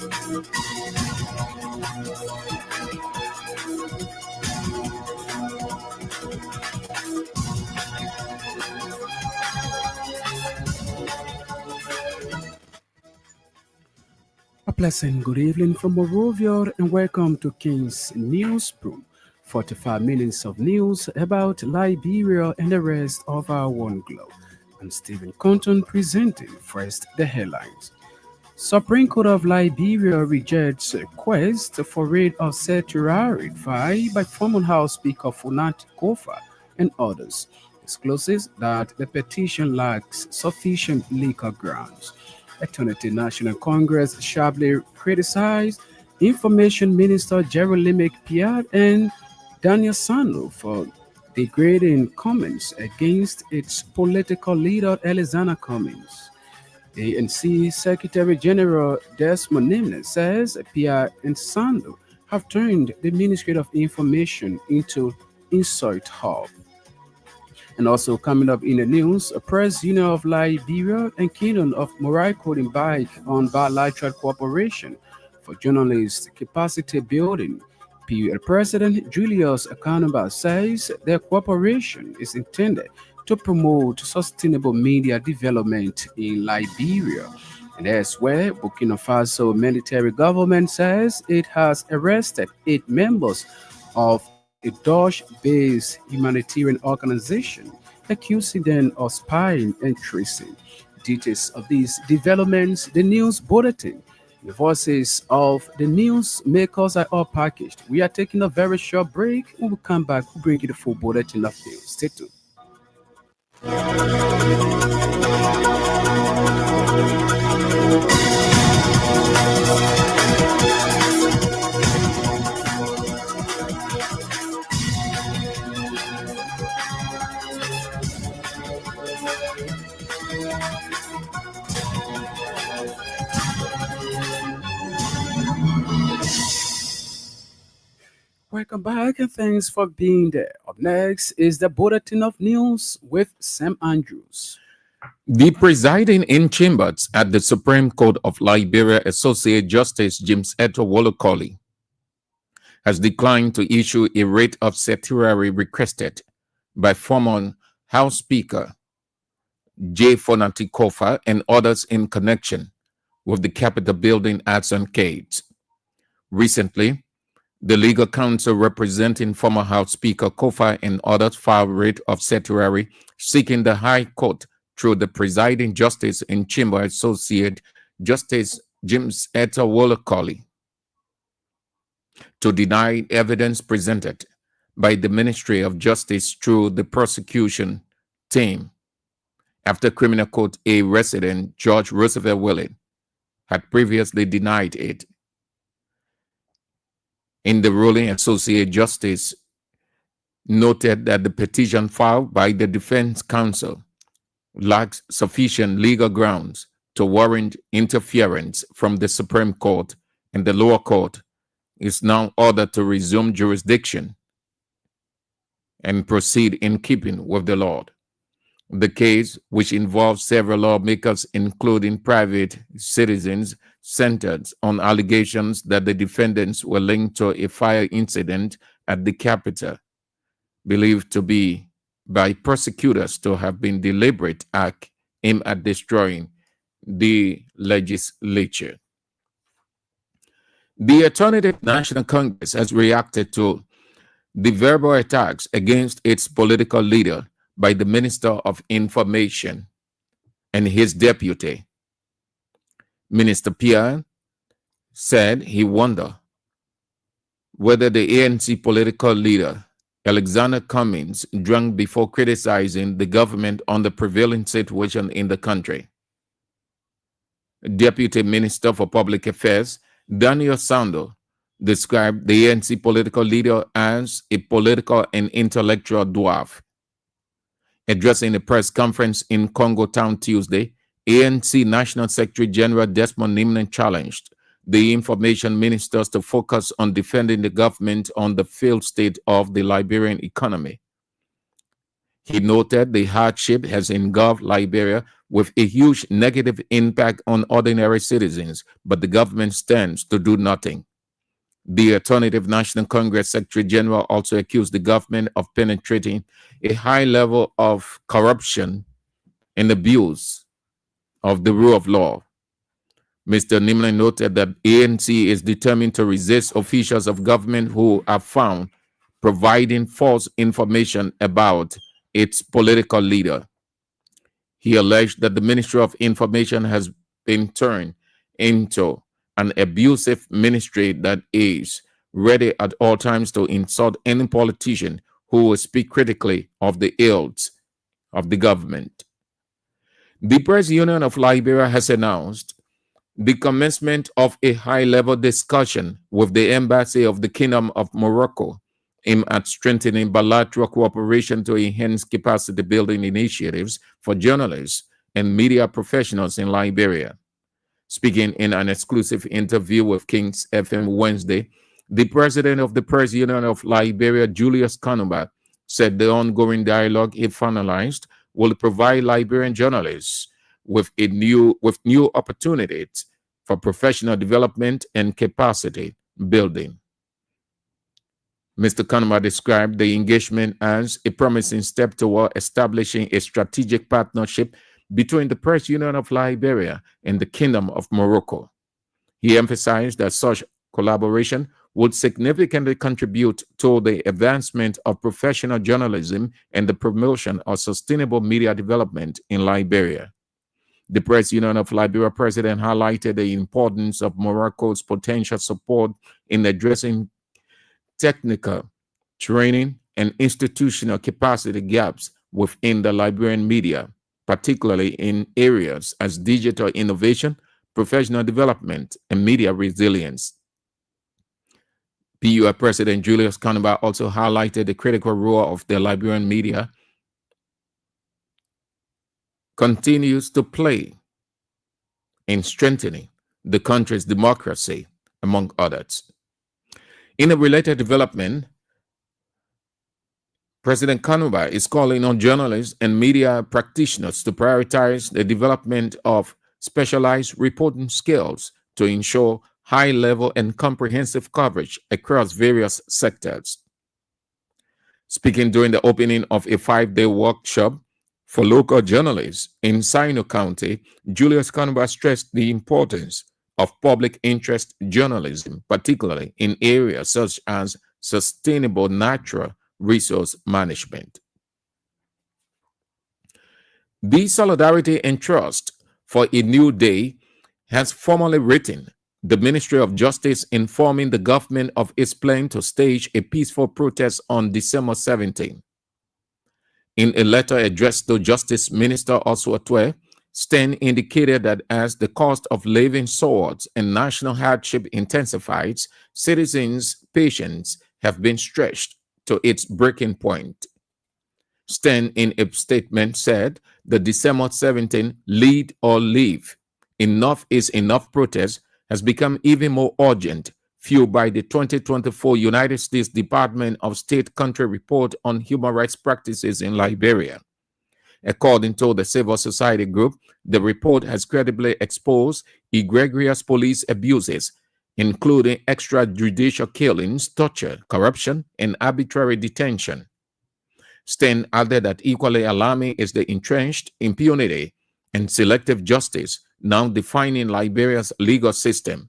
A pleasant good evening from Morovia and welcome to King's Newsroom. 45 minutes of news about Liberia and the rest of our one globe. I'm Stephen Compton presenting first the headlines. Supreme Court of Liberia rejects a request for raid of Saturari filed by former House Speaker Funati Kofa and others. Discloses that the petition lacks sufficient legal grounds. Eternity National Congress sharply criticized Information Minister Jeremy Piat and Daniel Sano for degrading comments against its political leader Alexander Cummings. ANC Secretary General Desmond Nimble says Piat and Sando have turned the Ministry of Information into insult hub. And also coming up in the news, a Press Union of Liberia and Kingdom of Morocco embark on bilateral cooperation for journalist capacity building. PUL President Julius Akanaba says their cooperation is intended to promote sustainable media development in Liberia. And elsewhere, Burkina Faso military government says it has arrested 8 members of a Dutch-based humanitarian organization, accusing them of spying and tracing. Details of these developments, the news bulletin. The voices of the news makers are all packaged. We are taking a very short break. When we come back, we'll bring you the full bulletin of news. Stay tuned. Welcome back and thanks for being there. Up next is the Bulletin of News with Sam Andrews. The presiding in chambers at the Supreme Court of Liberia, Associate Justice James Eto Wolokoli, has declined to issue a writ of certiorari requested by former House Speaker J. Fonati Kofa and others in connection with the Capitol building action case. Recently, the legal counsel representing former House Speaker Kofa and others filed writ of certiorari seeking the High Court through the presiding justice in chamber Associate Justice James Eto Wolokoli to deny evidence presented by the Ministry of Justice through the prosecution team after Criminal Court A resident George Roosevelt Willett had previously denied it. In the ruling, Associate Justice noted that the petition filed by the defense counsel lacks sufficient legal grounds to warrant interference from the Supreme Court, and the lower court is now ordered to resume jurisdiction and proceed in keeping with the law. The case, which involves several lawmakers, including private citizens, centered on allegations that the defendants were linked to a fire incident at the Capitol, believed to be by prosecutors to have been deliberate act aimed at destroying the legislature. The Alternative National Congress has reacted to the verbal attacks against its political leader by the Minister of Information and his deputy. Minister Pierre said he wondered whether the ANC political leader, Alexander Cummings, drank before criticizing the government on the prevailing situation in the country. Deputy Minister for Public Affairs, Daniel Sando, described the ANC political leader as a political and intellectual dwarf. Addressing a press conference in Congo Town Tuesday, ANC National Secretary General Desmond Nimble challenged the information ministers to focus on defending the government on the failed state of the Liberian economy. He noted the hardship has engulfed Liberia with a huge negative impact on ordinary citizens, but the government stands to do nothing. The Alternative National Congress Secretary General also accused the government of penetrating a high level of corruption and abuse of the rule of law. Mr. Nimlin noted that ANC is determined to resist officials of government who are found providing false information about its political leader. He alleged that the Ministry of Information has been turned into an abusive ministry that is ready at all times to insult any politician who will speak critically of the ills of the government. The Press Union of Liberia has announced the commencement of a high-level discussion with the Embassy of the Kingdom of Morocco aimed at strengthening bilateral cooperation to enhance capacity building initiatives for journalists and media professionals in Liberia. Speaking in an exclusive interview with Kings FM Wednesday, the president of the Press Union of Liberia, Julius Kanuba, said the ongoing dialogue, if finalized, will provide Liberian journalists with new opportunities for professional development and capacity building. Mr. Kanuba described the engagement as a promising step toward establishing a strategic partnership between the Press Union of Liberia and the Kingdom of Morocco. He emphasized that such collaboration would significantly contribute to the advancement of professional journalism and the promotion of sustainable media development in Liberia. The Press Union of Liberia president highlighted the importance of Morocco's potential support in addressing technical, training, and institutional capacity gaps within the Liberian media, particularly in areas as digital innovation, professional development, and media resilience. PUI President Julius Kanuba also highlighted the critical role of the Liberian media continues to play in strengthening the country's democracy, among others. In a related development, President Kanuba is calling on journalists and media practitioners to prioritize the development of specialized reporting skills to ensure high level and comprehensive coverage across various sectors. Speaking during the opening of a 5-day workshop for local journalists in Sino County, Julius Kanuba stressed the importance of public interest journalism, particularly in areas such as sustainable natural resource management. The Solidarity and Trust for a New Day has formally written the Ministry of Justice informing the government of its plan to stage a peaceful protest on December 17. In a letter addressed to Justice Minister Oswatwe, Sten indicated that as the cost of living soars and national hardship intensifies, citizens' patience have been stretched to its breaking point. Sten, in a statement, said the December 17 lead or leave, enough is enough protest has become even more urgent, fueled by the 2024 United States Department of State Country Report on Human Rights Practices in Liberia. According to the civil society group, the report has credibly exposed egregious police abuses, including extrajudicial killings, torture, corruption, and arbitrary detention. Sten added that equally alarming is the entrenched impunity and selective justice now defining Liberia's legal system.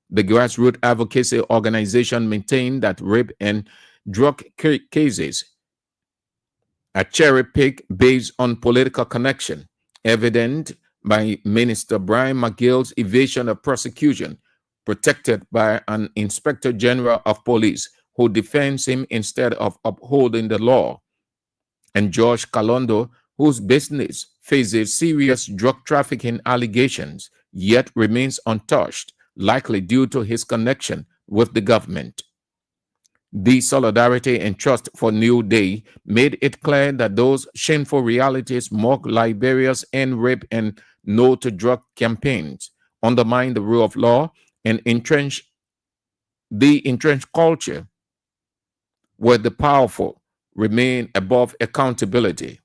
The grassroots advocacy organization maintained that rape and drug cases are cherry-picked based on political connection, evident by Minister Brian McGill's evasion of prosecution, protected by an Inspector General of Police who defends him instead of upholding the law, and George Kalondo, whose business faces serious drug trafficking allegations, yet remains untouched, likely due to his connection with the government. The Solidarity and Trust for New Day made it clear that those shameful realities mock Liberia's end rape and no to drug campaigns, undermine the rule of law, and entrench the entrenched culture where the powerful remain above accountability.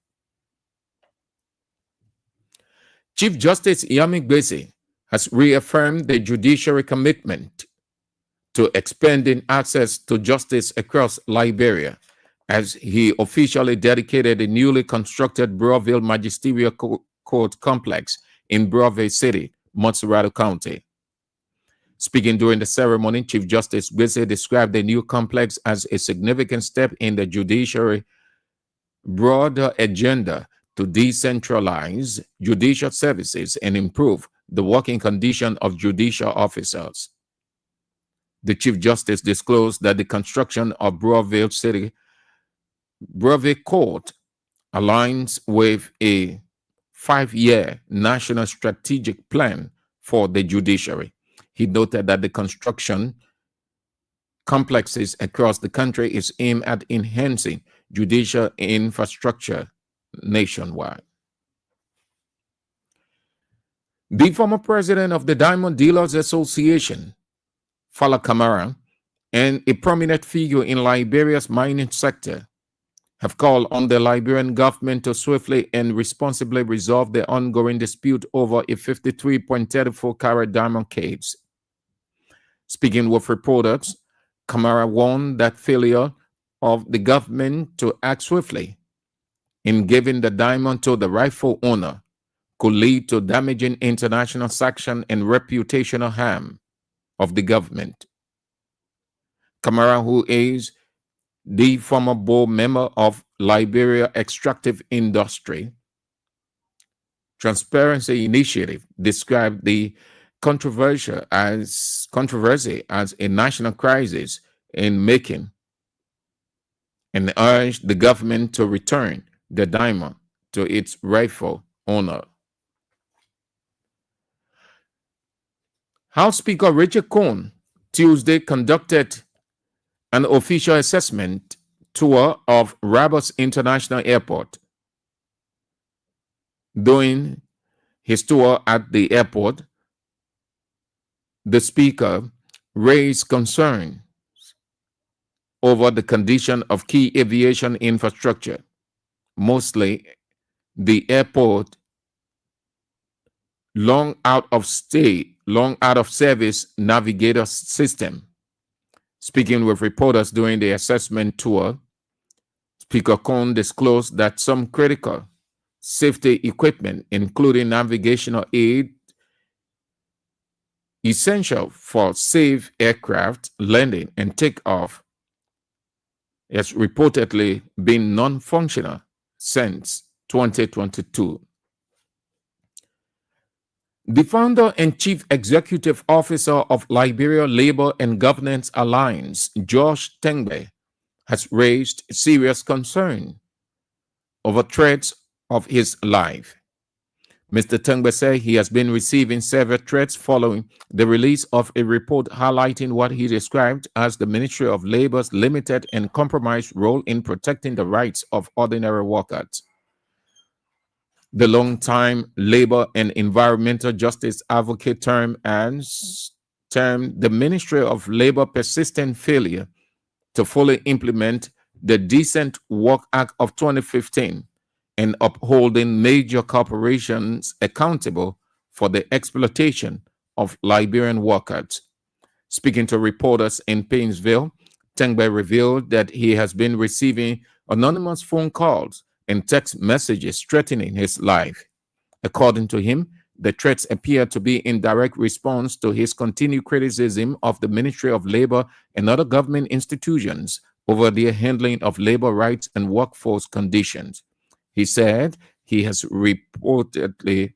Chief Justice Yami Gbese has reaffirmed the judiciary commitment to expanding access to justice across Liberia as he officially dedicated the newly constructed Browville Magisterial Court Complex in Browville City, Montserrat County. Speaking during the ceremony, Chief Justice Gbese described the new complex as a significant step in the judiciary broader agenda to decentralize judicial services and improve the working condition of judicial officers. The Chief Justice disclosed that the construction of Browville Court aligns with a 5-year national strategic plan for the judiciary. He noted that the construction complexes across the country is aimed at enhancing judicial infrastructure nationwide. The former president of the Diamond Dealers Association, Fala Kamara, and a prominent figure in Liberia's mining sector have called on the Liberian government to swiftly and responsibly resolve the ongoing dispute over a 53.34-carat diamond case. Speaking with reporters, Kamara warned that failure of the government to act swiftly in giving the diamond to the rightful owner could lead to damaging international sanction and reputational harm of the government. Kamara, who is the former board member of Liberia Extractive Industry Transparency Initiative, described the controversy as a national crisis in making and urged the government to return the diamond to its rightful owner. House Speaker Richard Cohn Tuesday conducted an official assessment tour of Rabus International Airport. During his tour at the airport, the speaker raised concern over the condition of key aviation infrastructure, mostly the airport long out of service navigator system. Speaking with reporters during the assessment tour, Speaker Cohn disclosed that some critical safety equipment, including navigational aid, essential for safe aircraft landing and takeoff, has reportedly been non-functional since 2022. The founder and chief executive officer of Liberia Labor and Governance Alliance, George Tengbe, has raised serious concern over threats of his life. Mr. Tengbe said he has been receiving several threats following the release of a report highlighting what he described as the Ministry of Labor's limited and compromised role in protecting the rights of ordinary workers. The longtime labor and environmental justice advocate termed the Ministry of Labor persistent failure to fully implement the Decent Work Act of 2015 and upholding major corporations accountable for the exploitation of Liberian workers. Speaking to reporters in Painesville, Tengbe revealed that he has been receiving anonymous phone calls and text messages threatening his life. According to him, the threats appear to be in direct response to his continued criticism of the Ministry of Labor and other government institutions over their handling of labor rights and workforce conditions. He said he has reported the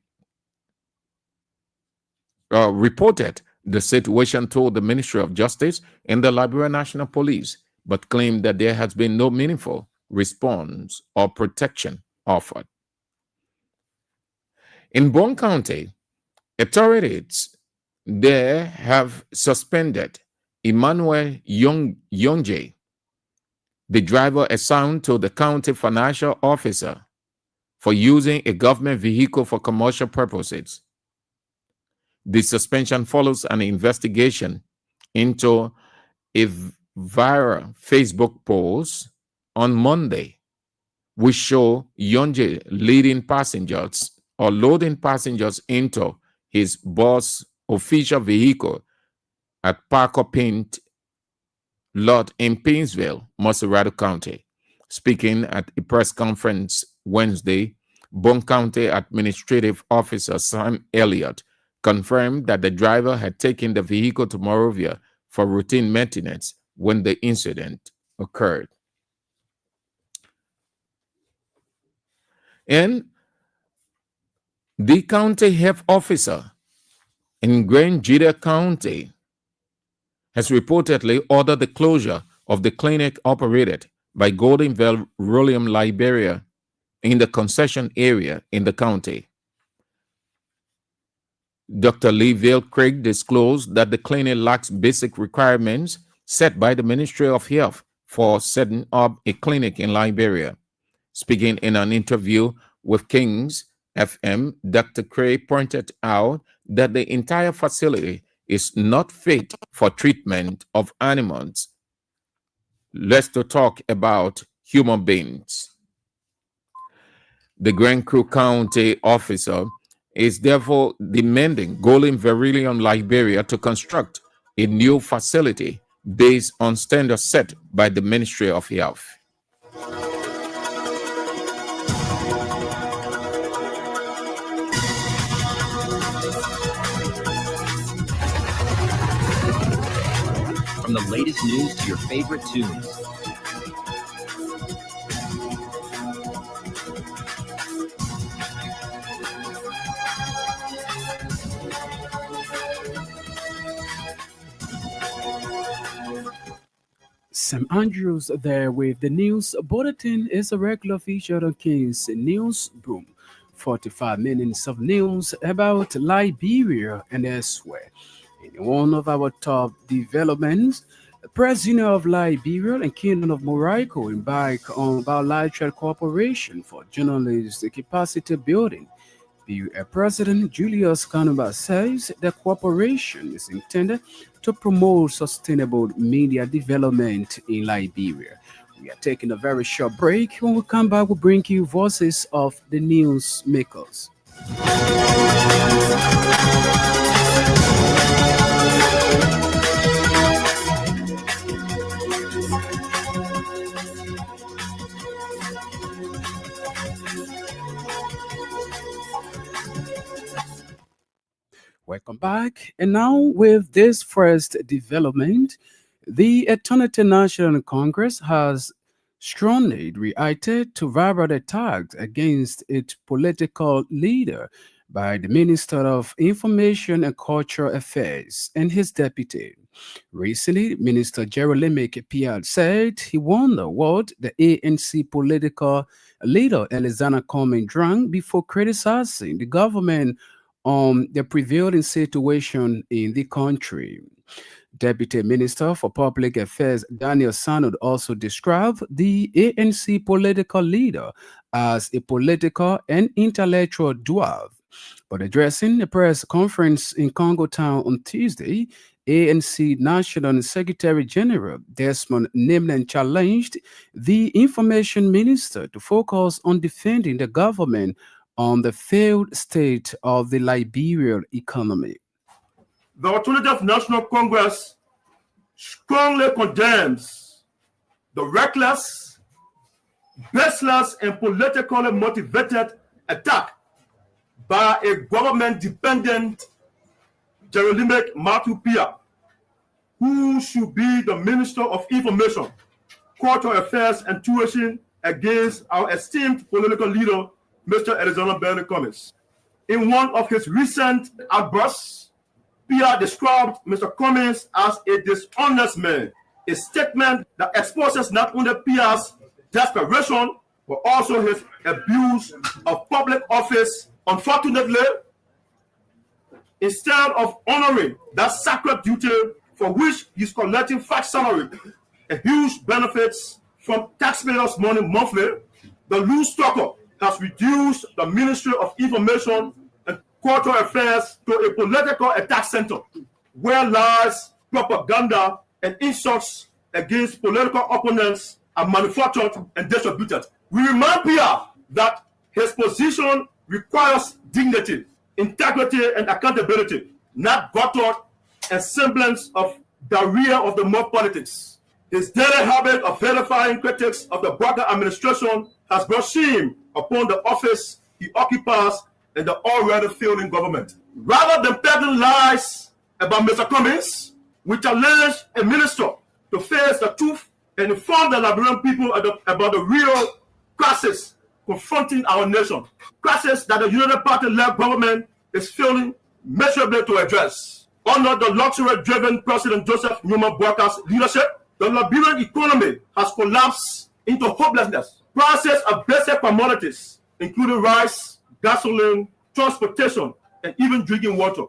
situation to the Ministry of Justice and the Liberia National Police, but claimed that there has been no meaningful response or protection offered. In Broom County, authorities there have suspended Emmanuel Yonje, the driver assigned to the county financial officer, for using a government vehicle for commercial purposes. The suspension follows an investigation into a viral Facebook post on Monday, which show Yonje leading passengers or loading passengers into his boss' official vehicle at Parker Paint lot in Painesville, Musserado County. Speaking at a press conference Wednesday, Broome County Administrative Officer Sam Elliott confirmed that the driver had taken the vehicle to Monrovia for routine maintenance when the incident occurred. And the county health officer in Grangeda County has reportedly ordered the closure of the clinic operated by Goldenville Rollium Liberia in the concession area in the county. Dr. Leeville Craig disclosed that the clinic lacks basic requirements set by the Ministry of Health for setting up a clinic in Liberia. Speaking in an interview with Kings FM, Dr. Craig pointed out that the entire facility is not fit for treatment of animals. Let's talk about human beings. The Grand Crew County officer is therefore demanding Golden Verilium Liberia to construct a new facility based on standards set by the Ministry of Health. From the latest news to your favorite tunes. Sam Andrews there with the news bulletin is a regular feature on King's News Broom. 45 minutes of news about Liberia and elsewhere. In one of our top developments, the President of Liberia and Kingdom of Morocco embark on bilateral cooperation for journalist capacity building. President Julius Kanuba says the cooperation is intended to promote sustainable media development in Liberia. We are taking a very short break. When we come back, we'll bring you voices of the news makers. Welcome back. And now, with this first development, the Eternity National Congress has strongly reacted to verbal attacks against its political leader by the Minister of Information and Cultural Affairs and his deputy. Recently, Minister Jeremy Pierre said he wondered what the ANC political leader Alexander Cumming drank before criticizing the government on the prevailing situation in the country. Deputy Minister for Public Affairs Daniel Sanud also described the ANC political leader as a political and intellectual dwarf. But addressing a press conference in Congo Town on Tuesday, ANC National Secretary General Desmond Nimlen challenged the information minister to focus on defending the government on the failed state of the Liberian economy. The Alternative National Congress strongly condemns the reckless, baseless, and politically motivated attack by a government-dependent Jeremy Matupia, who should be the Minister of Information, Cultural Affairs, and Tourism against our esteemed political leader, Mr. Alexander Bernie Cummings. In one of his recent outbursts, Pierre described Mr. Cummings as a dishonest man, a statement that exposes not only Pierre's desperation, but also his abuse of public office. Unfortunately, instead of honoring that sacred duty for which he's collecting fat salary and huge benefits from taxpayers' money monthly, the loose talker has reduced the Ministry of Information and Cultural Affairs to a political attack center where lies, propaganda, and insults against political opponents are manufactured and distributed. We remind Pierre that his position requires dignity, integrity, and accountability, not buttered and semblance of the rear of the mob politics. His daily habit of verifying critics of the Barker administration has brought shame upon the office he occupies in the already failing government. Rather than peddling lies about Mr. Cummings, we challenge a minister to face the truth and inform the Liberian people about the real crisis confronting our nation. Crisis that the United Party-led government is failing measurably to address. Under the luxury-driven President Joseph Newman Barker's leadership, the Liberian economy has collapsed into hopelessness. Prices of basic commodities, including rice, gasoline, transportation, and even drinking water,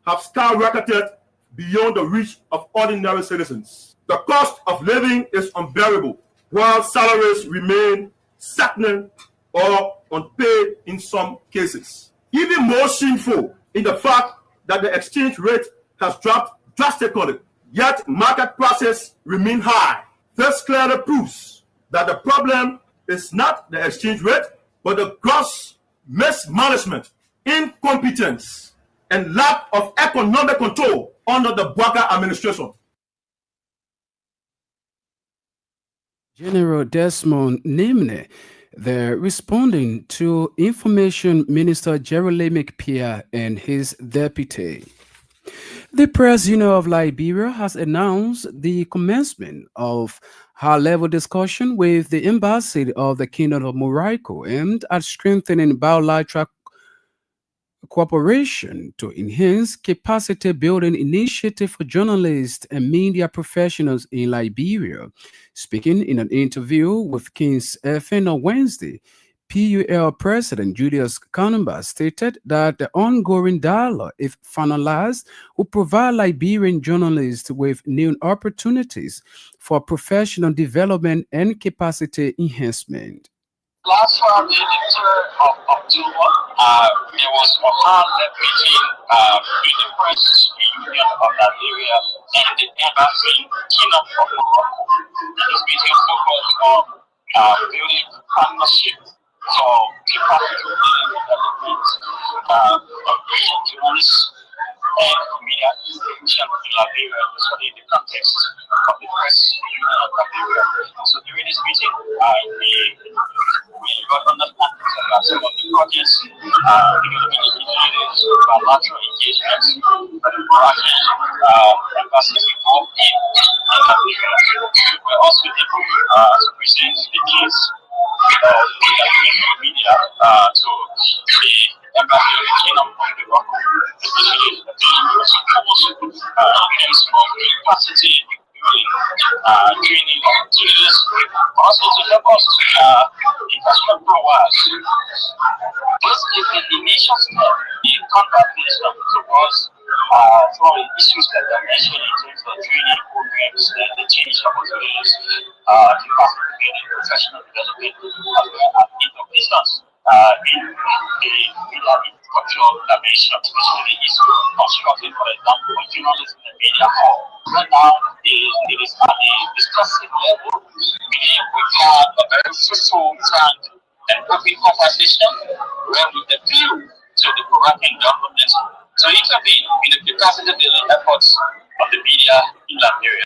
have skyrocketed beyond the reach of ordinary citizens. The cost of living is unbearable, while salaries remain stagnant or unpaid in some cases. Even more shameful in the fact that the exchange rate has dropped drastically, yet market prices remain high. This clearly proves that the problem is not the exchange rate, but the gross mismanagement, incompetence, and lack of economic control under the Barker administration. General Desmond Nimne, they're responding to Information Minister Jeremy Pierre and his deputy. The Press Union of Liberia has announced the commencement of high-level discussion with the Embassy of the Kingdom of Morocco aimed at strengthening bilateral cooperation to enhance capacity building initiative for journalists and media professionals in Liberia. Speaking in an interview with King's FM on Wednesday, PUL President Julius Kanumba stated that the ongoing dialogue, if finalized, will provide Liberian journalists with new opportunities for professional development and capacity enhancement. Last Friday, the 3rd of October, there was a hard meeting with the Press Union of Liberia and the Embassy Kingdom of Morocco. This meeting focused on building partnership for capacity development of journalists and media institutions in Liberia, especially in the context of the Press Union of Liberia. So during this meeting, we got understanding about some of the projects development initiatives, bilateral engagements, embassies involved in Liberia. We're also able to present the case of the media to the embassy of the Kingdom of Morocco, especially the tools of capacity training opportunities, also to help us investment profiles. This is the initial step in conversation towards some of the issues that are mentioned in terms of training programs and the change opportunities, capacity building, professional development, as well as innovations in the media infrastructure dimension, especially the issue of constructing, for example, journalism and media hall. Right now, it is at the discussing level. We had a very fruitful and open conversation where we appeal to the Moroccan government to intervene in the capacity building efforts of the media in Liberia.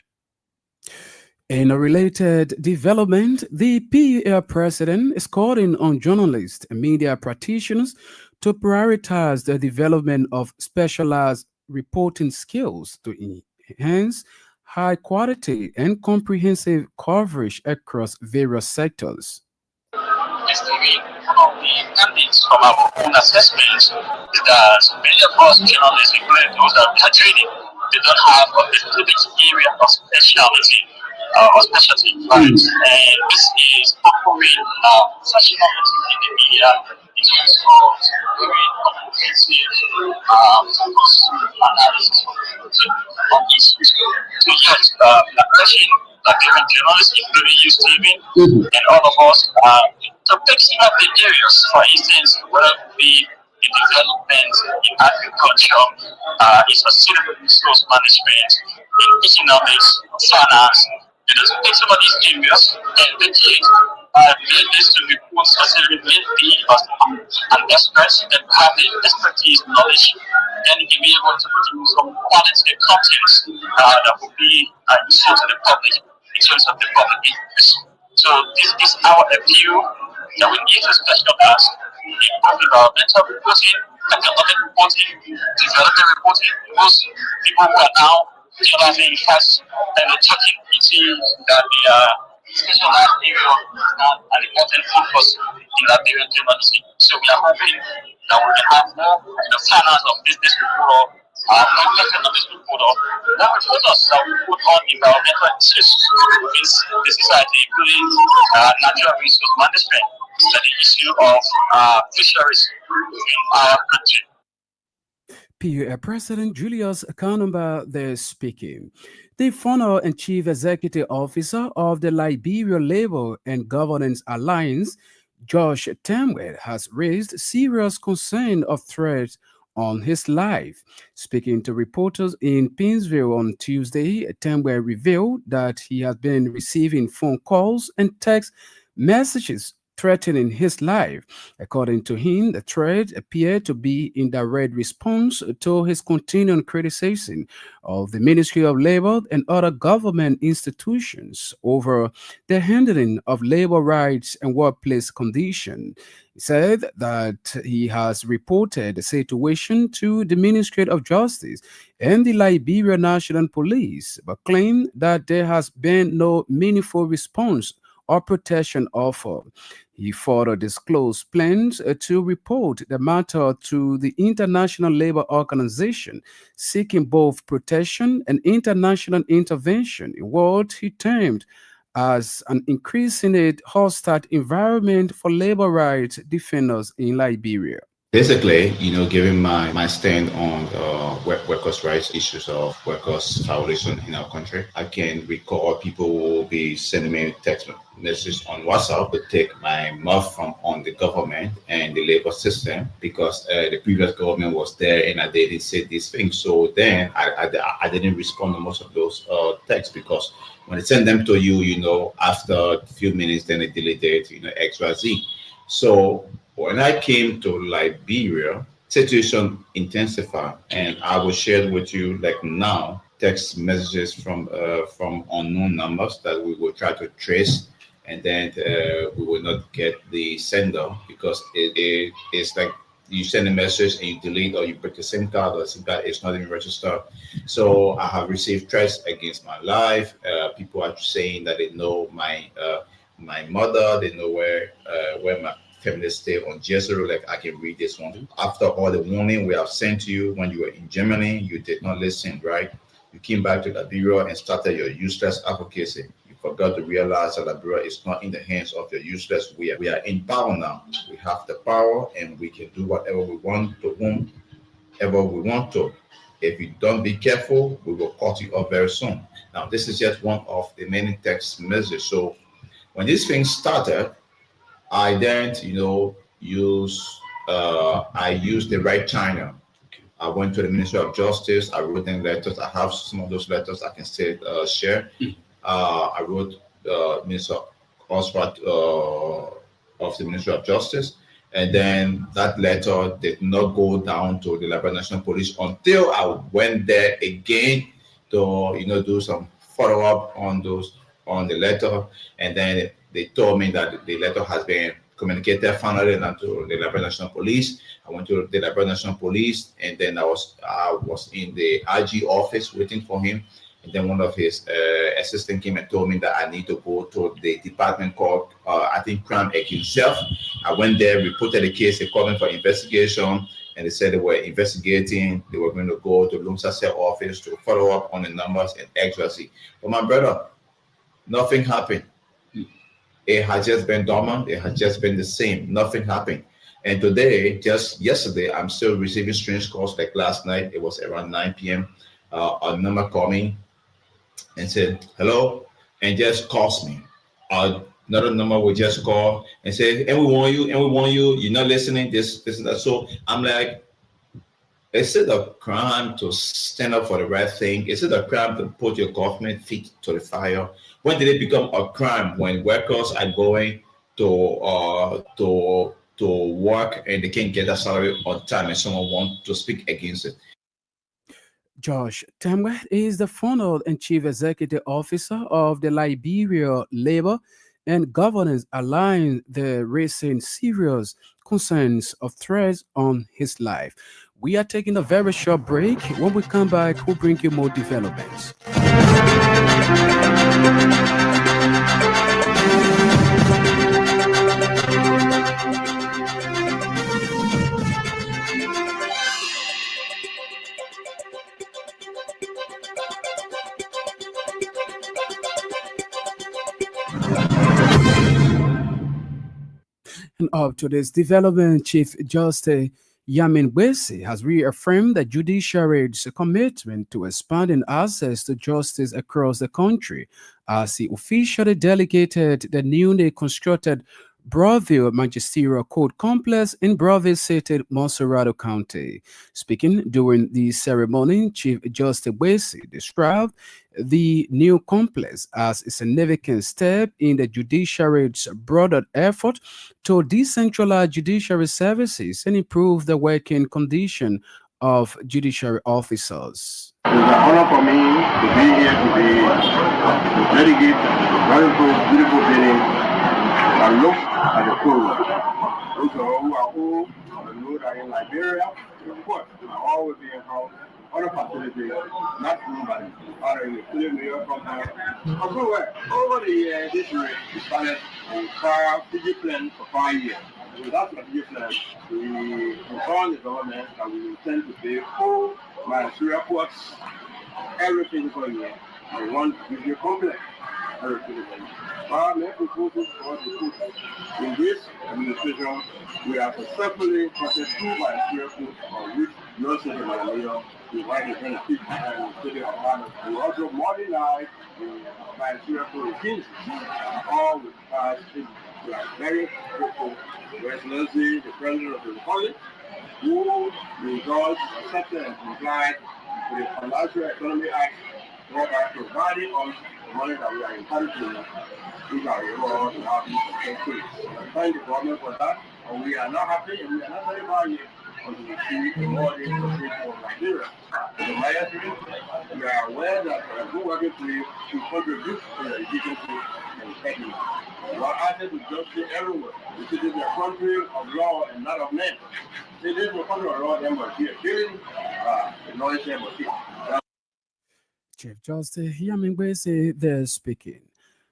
In a related development, the PUL president is calling on journalists and media practitioners to prioritize the development of specialized reporting skills to enhance high quality and comprehensive coverage across various sectors. Estimating one of the candidates from our own assessments is that many of us journalists, including those that are training, they don't have a specific area of specialty or specialty clients. And this is offering professionalism in the media in terms of very comprehensive focus analysis on issues. So yes, that question Nigerian journalists, including you, Stephen, and all of us, to pick some of the areas, for instance, whether it be the development in agriculture, in sustainable resource management, in economics, finance, to pick some of these areas and dedicate This to report specifically an expert that have the expertise, knowledge, and to be able to produce some quality content that will be useful to the public in terms of the public interest. So this is our view that we need to specialize in both environmental reporting, economic reporting, development reporting. Most people who are now specializing in facts and talking, you see that they are specialized area an important focus in that area journalism. So we are hoping that we can have more finance of business report or more economic report or more reporters that will put on environmental issues within the society, including natural resource management, and the issue of fisheries in our country. President Julius Kanumba there speaking. The founder and chief executive officer of the Liberia Labor and Governance Alliance, Josh Temwe, has raised serious concern of threats on his life. Speaking to reporters in Pinsville on Tuesday, Temwe revealed that he has been receiving phone calls and text messages threatening his life. According to him, the threat appeared to be in direct response to his continuing criticism of the Ministry of Labor and other government institutions over the handling of labor rights and workplace conditions. He said that he has reported the situation to the Ministry of Justice and the Liberia National Police, but claimed that there has been no meaningful response or protection offered. He further disclosed plans to report the matter to the International Labour Organization, seeking both protection and international intervention in what he termed as an increasingly hostile environment for labor rights defenders in Liberia. Basically, given my stand on workers' rights issues of workers' violation in our country, I can recall people who will be sending me text messages on WhatsApp to take my mouth from on the government and the labor system because the previous government was there and I didn't say these things. So then I didn't respond to most of those texts because when I send them to you, after a few minutes, then they delete it, XYZ. So when I came to Liberia, situation intensified, and I will share with you like now text messages from unknown numbers that we will try to trace, and then we will not get the sender because it's like you send a message and you delete or you break the SIM card or the SIM card is not even registered. So I have received threats against my life. People are saying that they know my mother, they know where my family stay on Jezero. Like I can read this one. After all the warning we have sent to you when you were in Germany, you did not listen, right? You came back to Liberia and started your useless advocacy. You forgot to realize that Liberia is not in the hands of your useless. We are in power now. We have the power and we can do whatever we want to whomever we want to. If you don't be careful, we will cut you off very soon. Now, this is just one of the many text messages. So when this thing started, I then, used the right channel. I went to the Ministry of Justice. I wrote them letters. I have some of those letters I can still share. I wrote Minister Oswald of the Ministry of Justice. And then that letter did not go down to the Liberia National Police until I went there again to, do some follow-up on the letter. And then they told me that the letter has been communicated finally to the Liberia National Police. I went to the Liberia National Police, and then I was in the IG office waiting for him. And then one of his assistants came and told me that I need to go to the department called, I think, Crime Against Self. I went there, reported the case, they called me for investigation, and they said they were investigating. They were going to go to Lumsa Cell office to follow up on the numbers and XYZ. But my brother, nothing happened. It has just been dormant. It has just been the same. Nothing happened. And today, just yesterday, I'm still receiving strange calls. Like last night, it was around 9 p.m. A number called me and said, hello, and just calls me. Another number will just call and say, and we want you, you're not listening, this and that. So I'm like, is it a crime to stand up for the right thing? Is it a crime to put your government feet to the fire? When did it become a crime? When workers are going to work and they can't get their salary on time, and someone wants to speak against it. Josh Temwet is the founder and chief executive officer of the Liberia Labor and Governance Alliance, the raising serious concerns of threats on his life. We are taking a very short break. When we come back, we'll bring you more developments. And up to this development, Chief Justice Yamin Wesi has reaffirmed the judiciary's commitment to expanding access to justice across the country as he officially delegated the newly constructed Broadview Magisterial Court Complex in Broadview City, Monserrado County. Speaking during the ceremony, Chief Justice Wesi described the new complex as a significant step in the judiciary's broader effort to decentralize judiciary services and improve the working condition of judiciary officers. It's an honor for me to be here today to dedicate a very beautiful building and look at the program. Those who are home or know that in Liberia, of course, I always be in house, other facilities, not nobody, other in the city, New York, sometimes. Over the years, this rate, we started a fire PG plan for 5 years. With that PG plan, we informed the government that we intend to pay full ministerial courts every physical year. We want to give you a complex every physical year. Our main proposal for the court in this administration, we have successfully started 2 ministerial courts on which no city manager will write the benefit and the city of Ghana. We also modernize the ministerial court routines, all with us. We are very grateful to Your Excellency, the President of the Republic, who results accepted and complied with the Financial Economy Act, thereby providing us the money that we are entitled to use our reward to have these successful. Thank the government for that, and we are not happy and we are not very proud yet until we see more of this of Nigeria. So the Mayor, we are aware that good working place should contribute to the efficiency and technique. We are asking to justice everywhere. This is a country of law and not of men. This is a country of law, them but here. Killing, noise them but here. Chief Justice Yamingwese there speaking.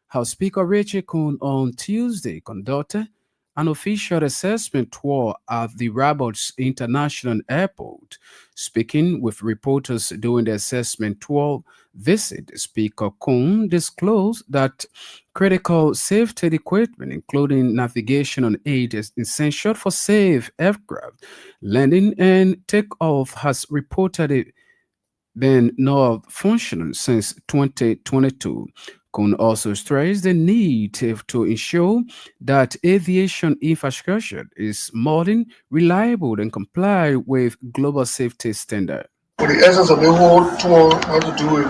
House Speaker Rachel Kuhn on Tuesday conducted an official assessment tour at the Rabat International Airport. Speaking with reporters during the assessment tour visit, Speaker Kuhn disclosed that critical safety equipment, including navigation on aid, is essential for safe aircraft landing and takeoff, has reportedly been not functional since 2022. Kuhn also stressed the need to ensure that aviation infrastructure is modern, reliable, and comply with global safety standards. For the essence of the whole tour had to do with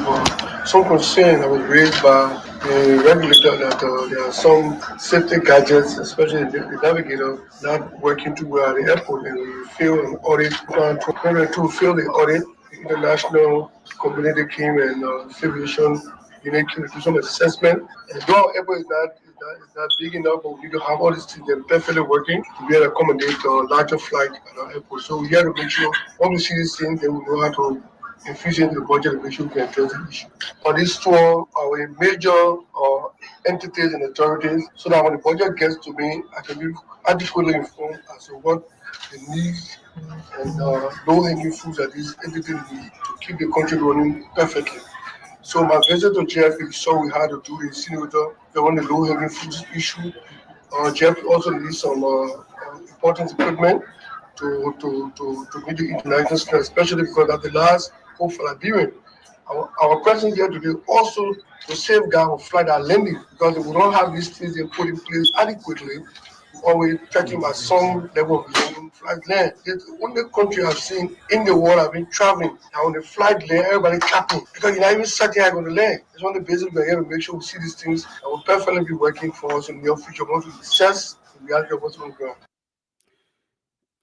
some concern that was raised by the regulator that there are some safety gadgets, especially the navigator, not working too well at the airport, and we failed an audit. To fail the audit, the international community came and aviation unit came to do some assessment. And though our airport is not big enough, but we need to have all these things that are perfectly working to be able to accommodate larger flight at our airport. So we have to make sure when we see these things, then we know how to infuse into the budget and make sure we can address the issue. On this tour, our major entities and authorities, so that when the budget gets to me, I can be adequately informed as to what the needs and low-hanging fruits that these entities need to keep the country running perfectly. So my visit to JFK saw we had to do a incinerator, the one the low-hanging fruits issue. JFK also needs some important equipment to meet the international standards, especially because that's the last hope for Liberian. Our presence here today also to safeguard our flight and landing, because if we don't have these things they put in place adequately, always touching by some level of flag land. It's the only country I've seen in the world I've been traveling. And on the flag land, everybody clapping. Because you're not even sitting here on the land. It's one of the basics we're here to make sure we see these things and will perfectly be working for us in the near future once we assess the reality of what's on the ground.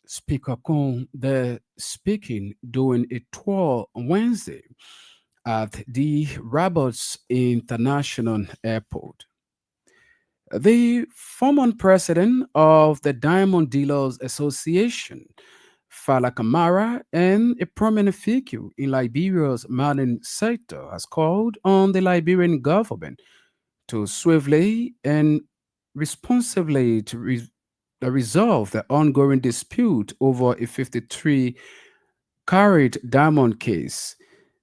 Speaker Kong, the speaking during a tour on Wednesday at the Roberts International Airport. The former president of the Diamond Dealers Association, Fala Kamara, and a prominent figure in Liberia's mining sector, has called on the Liberian government to swiftly and responsibly resolve the ongoing dispute over a 53-carat diamond case.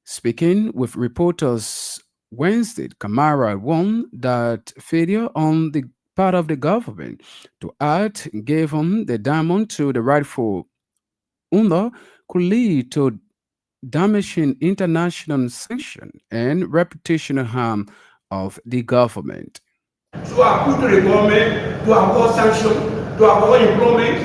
Speaking with reporters Wednesday, Kamara warned that failure on the part of the government to act, given the diamond to the rightful owner, could lead to damaging international sanction and reputational harm of the government. So I put to the government to avoid sanction, to avoid employment,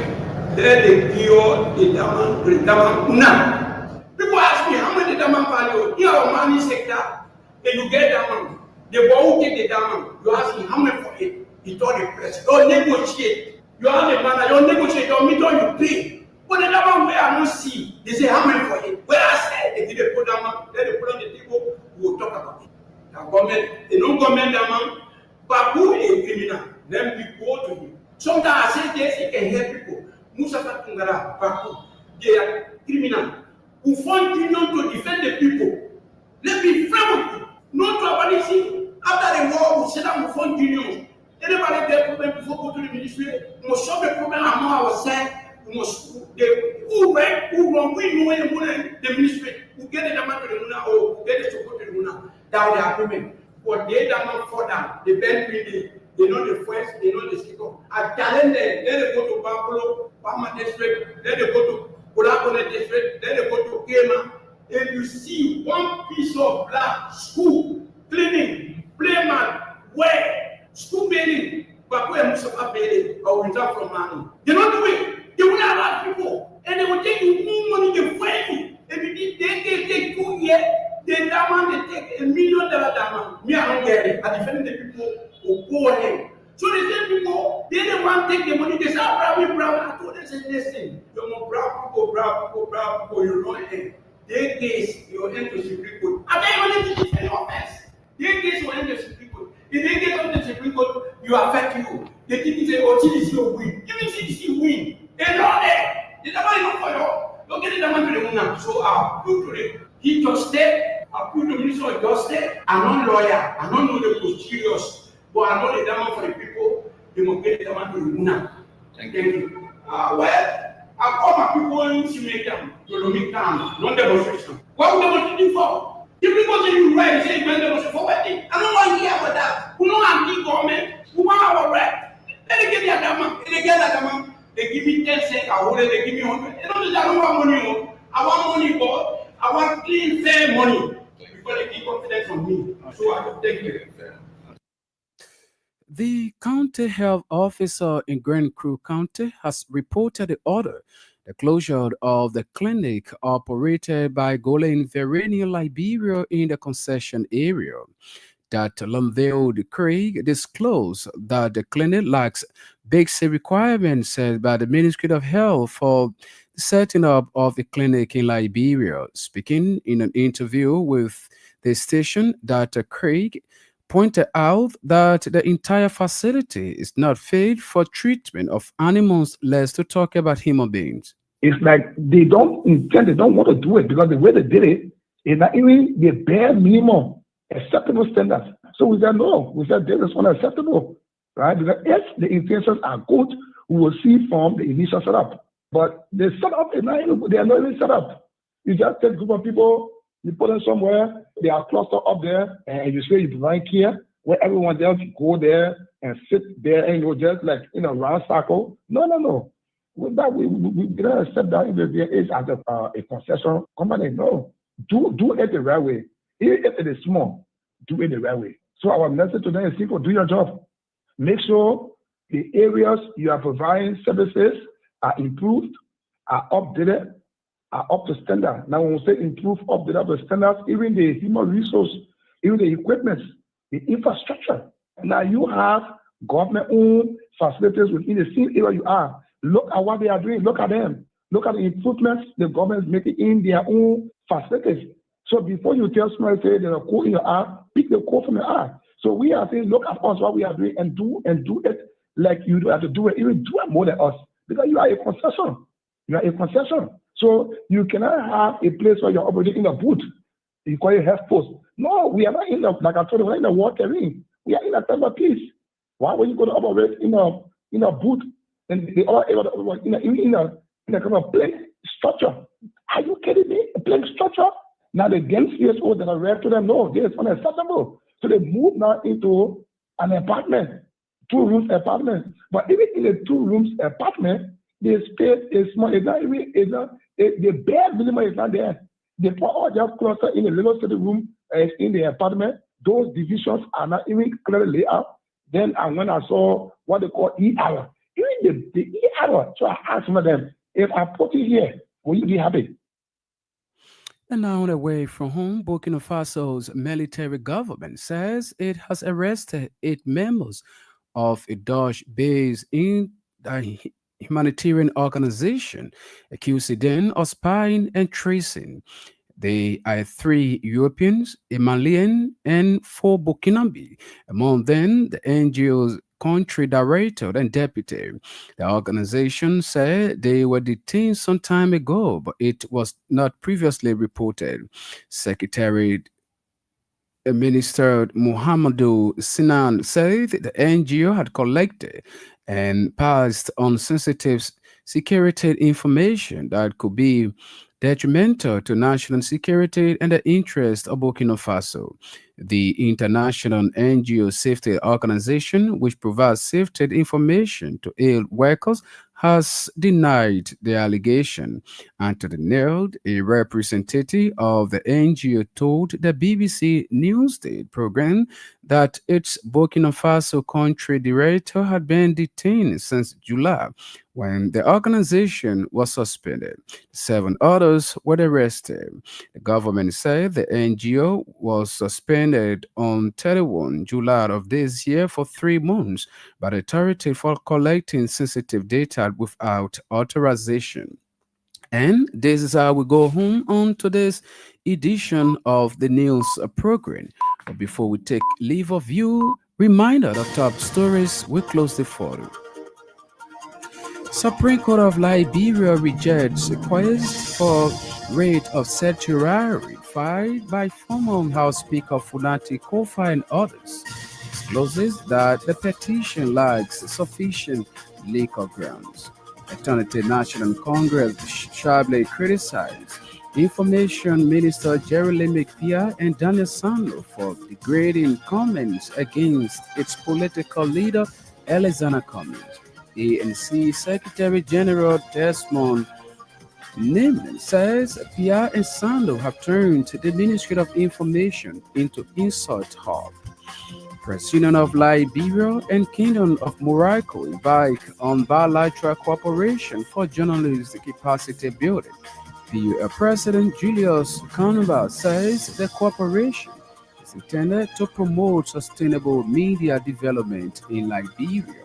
let they cure the diamond now. People ask me how much the diamond value. Here our money sector, and you get diamond. The boy who take the diamond, you ask me how much for it. He told the press, don't negotiate. You have the man, you negotiate, your meter you pay. But the diamond where I don't see, they say how much for it. Where I said they did put diamond, let they put on the table, we will talk about it. The government, they don't government diamond. But who is a criminal? Then we go to him. Sometimes I say yes, he can help people. Musafa Tungara, Baku, they are criminal. Who fund union to defend the people. Let me friend with you. No tribalism. After the war, we set up fund unions. Anybody get problem before go to the ministry, we must solve the problem among ourselves. We must who wrong, we know when the ministry, who get the demand to the Luna or get the support to the Luna. That was the agreement. But they don't know for them. They bend really. They know the first, they know the second. I challenge them. Let them go to Bambolo, Palma district. Let them go to Kulakone district. Let them go to Kema. If you see one piece of black school, cleaning, playmat, where, school building, but where Mustafa building or return from money. They don't do it. They will not allow people. And they will take you more money than fight you. If you did, they take 2 years. The diamond, they take $1 million diamond. Me, I don't get it. I defend the people who go ahead. So the same people, they didn't want to take the money. They say, brown. I told them, say, listen, you're more brown people, you run ahead. They case your end to Supreme Court. I tell you, to defend your offense. They case your end to Supreme Court. If they get on the Supreme Court, you affect you. They think it's a CDC will win. Even CDC win. They know that. They never know for you. Don't get it down to the moon now. So I'll prove to them. He just stay. I put the Minister of Justice. I'm not lawyer. I don't know the procedures. But I know the demand for the people. They must get the demand to the Muna. Thank you. Well, I call my people in Simeka to make time, non demonstration. What would demonstrating for? The people say you right, say you demonstration for what thing? I don't want to hear about that. We don't have the government. We want our right. Let them get their demand. They get that demand. They give me 10 cents. I hold it. They give me 100. They don't say I don't want money. I want money, but I want clean, fair money. Because they keep confidence on me. So I will take it. The county health officer in Grand Crew County has reported the closure of the clinic operated by Golan Verenia Liberia in the concession area. Dr. Lumville Craig disclosed that the clinic lacks basic requirements set by the Ministry of Health for the setting up of the clinic in Liberia. Speaking in an interview with the station, Dr. Craig pointed out that the entire facility is not fit for treatment of animals, less to talk about human beings. It's like they don't want to do it because the way they did it is not even the bare minimum acceptable standards. So we said, no, this is unacceptable, right? Because if the intentions are good, we will see from the initial setup. But the setup is not even, they are not even set up. You just take a group of people, you put them somewhere, they are clustered up there, and you say you provide care, where everyone else go there and sit there and just like in a round circle. No. With that, we don't accept that if is as a concession company. No, do it the right way. Even if it is small, do it the right way. So our message to them is simple: do your job. Make sure The areas you are providing services are improved, are updated, are up to standard. Now, when we say improve, update, up to standards, even the human resource, even the equipment, the infrastructure. Now you have government-owned facilities within the same area you are. Look at what they are doing. Look at them. Look at the improvements the government is making in their own facilities. So before you tell somebody, say there's a code in your eye, pick the code from your eye. So we are saying, look at us, what we are doing, and do it like you do have to do it, even do it more than us. Because you are a concession. You are a concession. So you cannot have a place where you're operating in a booth. You call it health post. No, we are not in the, like I told you, we're in the water ring. We are in a time of peace. Why would you go to operate in a booth and they all able to operate in a kind of plank structure? Are you kidding me? A plank structure? Now the gang CSO that I read to them, no, this is unacceptable. So they move now into an apartment, 2-room apartment. But even in a 2-room apartment, the space is small. It's not even, the bare minimum is not there. They put all their cluster in a little sitting room in the apartment. Those divisions are not even clearly laid out. Then when I saw what they call E-hour, even the E-hour, so I asked one of them, if I put it here, will you be happy? And now away from home, Burkina Faso's military government says it has arrested 8 members of a Dutch-based humanitarian organization accusing them of spying and tracing. They are 3 Europeans, a Malian, and 4 Burkinabe. Among them, the NGO's country director and deputy. The organization said they were detained some time ago, but it was not previously reported. Secretary Minister Muhammadu Sinan said the NGO had collected and passed on sensitive security information that could be detrimental to national security and the interests of Burkina Faso. The International NGO Safety Organization, which provides safety information to aid workers, has denied the allegation. Anthony Neld, a representative of the NGO, told the BBC Newsday program that its Burkina Faso country director had been detained since July when the organization was suspended. 7 others were arrested. The government said the NGO was suspended on 31 July of this year for 3 months by the authority for collecting sensitive data without authorization. And this is how we go home on today's edition of the news program. But before we take leave of you, reminder of top stories we close the photo. Supreme Court of Liberia rejects request for rate of certiorari filed by former House Speaker Funati Kofa and others. Discloses that the petition lacks sufficient legal grounds. Alternative National Congress sharply criticized Information Minister Jerry McPia and Daniel Sandler for degrading comments against its political leader Alexander Cummings. ANC Secretary General Desmond Neiman says Pia and Sando have turned the Ministry of Information into insult hub. President of Liberia and Kingdom of Morocco embark on bilateral cooperation for journalistic capacity building. The President Julius Kanumba says the cooperation is intended to promote sustainable media development in Liberia.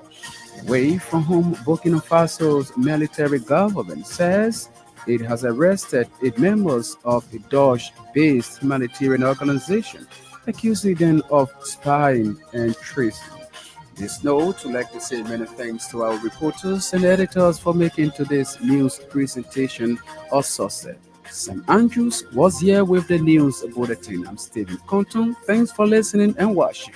Away from home, Burkina Faso's military government says it has arrested 8 members of a Dutch-based humanitarian organization, accusing them of spying and treason. This note, we'd like to say many thanks to our reporters and editors for making today's news presentation a success. Sam Andrews was here with the news bulletin. I'm Stephen Compton. Thanks for listening and watching.